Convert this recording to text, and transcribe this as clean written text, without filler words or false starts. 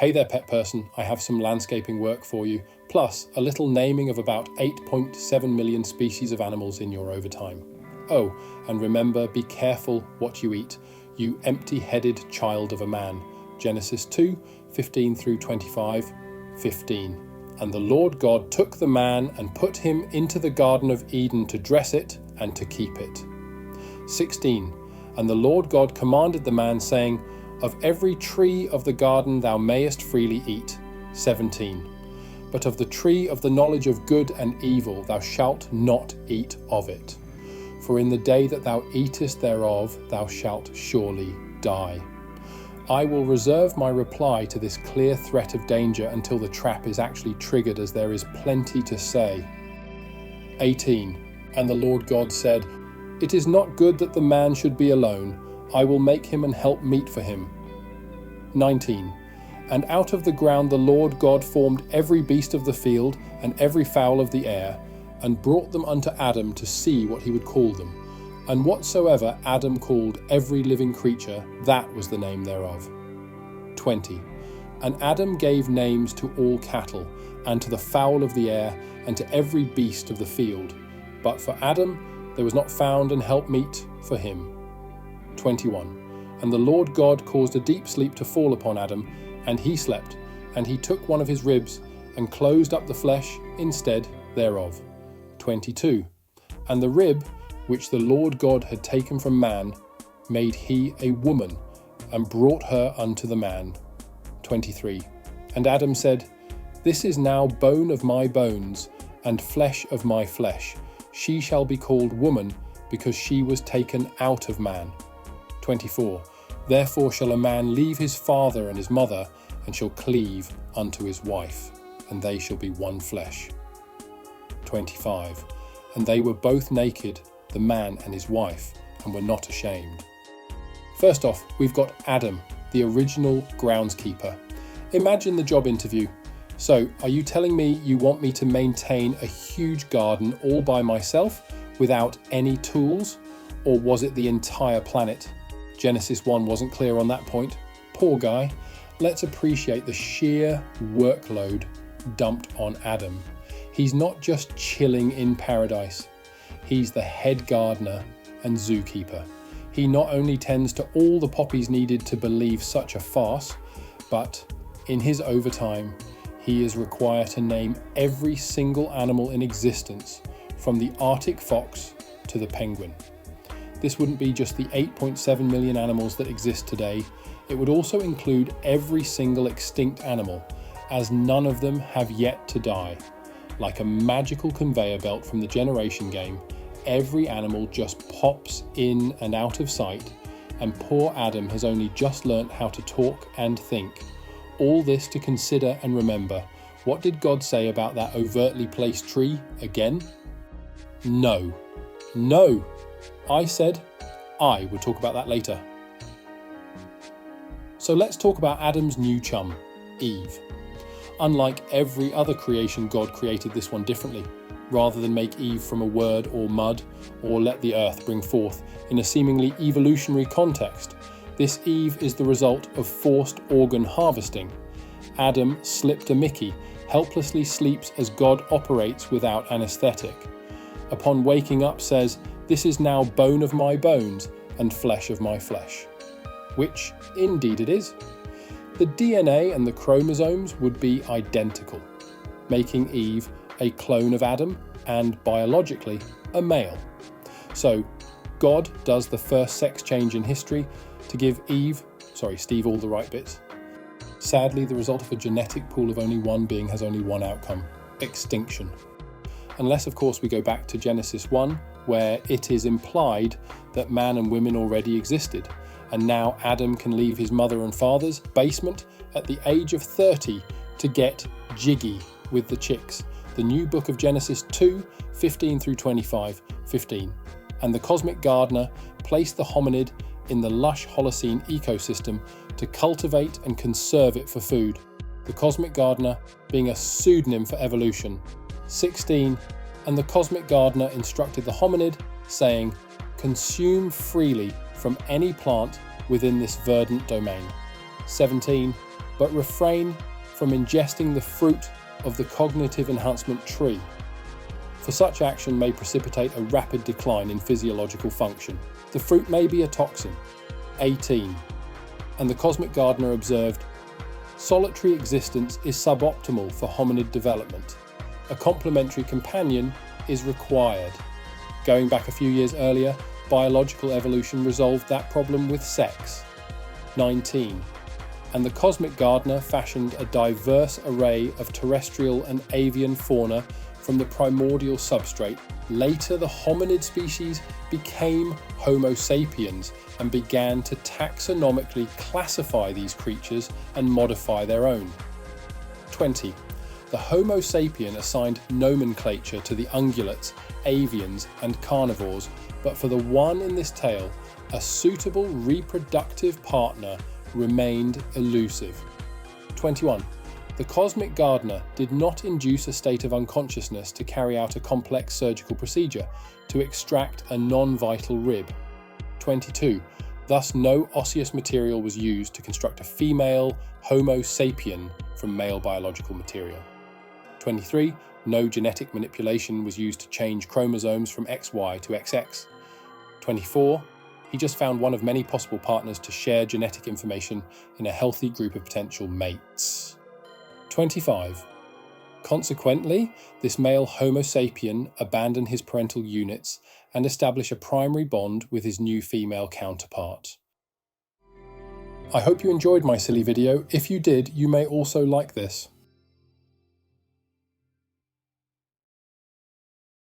Hey there, pet person, I have some landscaping work for you, plus a little naming of about 8.7 million species of animals in your overtime. Oh, and remember, be careful what you eat, you empty-headed child of a man. Genesis 2, 15 through 25, 15. And the Lord God took the man and put him into the Garden of Eden to dress it and to keep it. 16. And the Lord God commanded the man, saying, Of every tree of the garden thou mayest freely eat. 17. But of the tree of the knowledge of good and evil thou shalt not eat of it. For in the day that thou eatest thereof thou shalt surely die. I will reserve my reply to this clear threat of danger until the trap is actually triggered, as there is plenty to say. 18. And the Lord God said, It is not good that the man should be alone. I will make him an help meet for him. 19. And out of the ground the Lord God formed every beast of the field and every fowl of the air, and brought them unto Adam to see what he would call them. And whatsoever Adam called every living creature, that was the name thereof. 20. And Adam gave names to all cattle, and to the fowl of the air, and to every beast of the field. But for Adam there was not found an helpmeet for him. 21. And the Lord God caused a deep sleep to fall upon Adam, and he slept, and he took one of his ribs, and closed up the flesh instead thereof. 22. And the rib which the Lord God had taken from man, made he a woman, and brought her unto the man. 23. And Adam said, This is now bone of my bones, and flesh of my flesh. She shall be called woman, because she was taken out of man. 24. Therefore shall a man leave his father and his mother, and shall cleave unto his wife, and they shall be one flesh. 25. And they were both naked, the man and his wife, and were not ashamed. First off, we've got Adam, the original groundskeeper. Imagine the job interview. So, are you telling me you want me to maintain a huge garden all by myself without any tools? Or was it the entire planet? Genesis 1 wasn't clear on that point. Poor guy. Let's appreciate the sheer workload dumped on Adam. He's not just chilling in paradise. He's the head gardener and zookeeper. He not only tends to all the poppies needed to believe such a farce, but in his overtime, he is required to name every single animal in existence, from the Arctic fox to the penguin. This wouldn't be just the 8.7 million animals that exist today, it would also include every single extinct animal, as none of them have yet to die. Like a magical conveyor belt from the Generation game, every animal just pops in and out of sight, and poor Adam has only just learnt how to talk and think. All this to consider and remember. What did God say about that overtly placed tree again? No. No! I said I would talk about that later. So let's talk about Adam's new chum, Eve. Unlike every other creation, God created this one differently. Rather than make Eve from a word or mud, or let the earth bring forth in a seemingly evolutionary context, this Eve is the result of forced organ harvesting. Adam slipped a Mickey, helplessly sleeps as God operates without anaesthetic. Upon waking up says, This is now bone of my bones and flesh of my flesh. Which indeed it is. The DNA and the chromosomes would be identical, making Eve a clone of Adam and, biologically, a male. So, God does the first sex change in history to give Steve all the right bits. Sadly, the result of a genetic pool of only one being has only one outcome: extinction. Unless, of course, we go back to Genesis 1, where it is implied that man and women already existed, and now Adam can leave his mother and father's basement at the age of 30 to get jiggy with the chicks. The new book of Genesis 2, 15 through 25, 15. And the cosmic gardener placed the hominid in the lush Holocene ecosystem to cultivate and conserve it for food. The cosmic gardener being a pseudonym for evolution. 16. And the cosmic gardener instructed the hominid, saying, Consume freely from any plant within this verdant domain. 17. but refrain from ingesting the fruit of the cognitive enhancement tree, for such action may precipitate a rapid decline in physiological function. The fruit may be a toxin. 18. And the cosmic gardener observed, solitary existence is suboptimal for hominid development. A complementary companion is required. Going back a few years earlier, biological evolution resolved that problem with sex. 19. And the cosmic gardener fashioned a diverse array of terrestrial and avian fauna from the primordial substrate. Later, the hominid species became Homo sapiens and began to taxonomically classify these creatures and modify their own. 20. The Homo sapien assigned nomenclature to the ungulates, avians, and carnivores, but for the one in this tale, a suitable reproductive partner remained elusive. 21. The cosmic gardener did not induce a state of unconsciousness to carry out a complex surgical procedure to extract a non-vital rib. 22. Thus, no osseous material was used to construct a female Homo sapien from male biological material. 23. No genetic manipulation was used to change chromosomes from XY to XX. 24. He just found one of many possible partners to share genetic information in a healthy group of potential mates. 25. Consequently, this male Homo sapien abandoned his parental units and established a primary bond with his new female counterpart. I hope you enjoyed my silly video. If you did, you may also like this.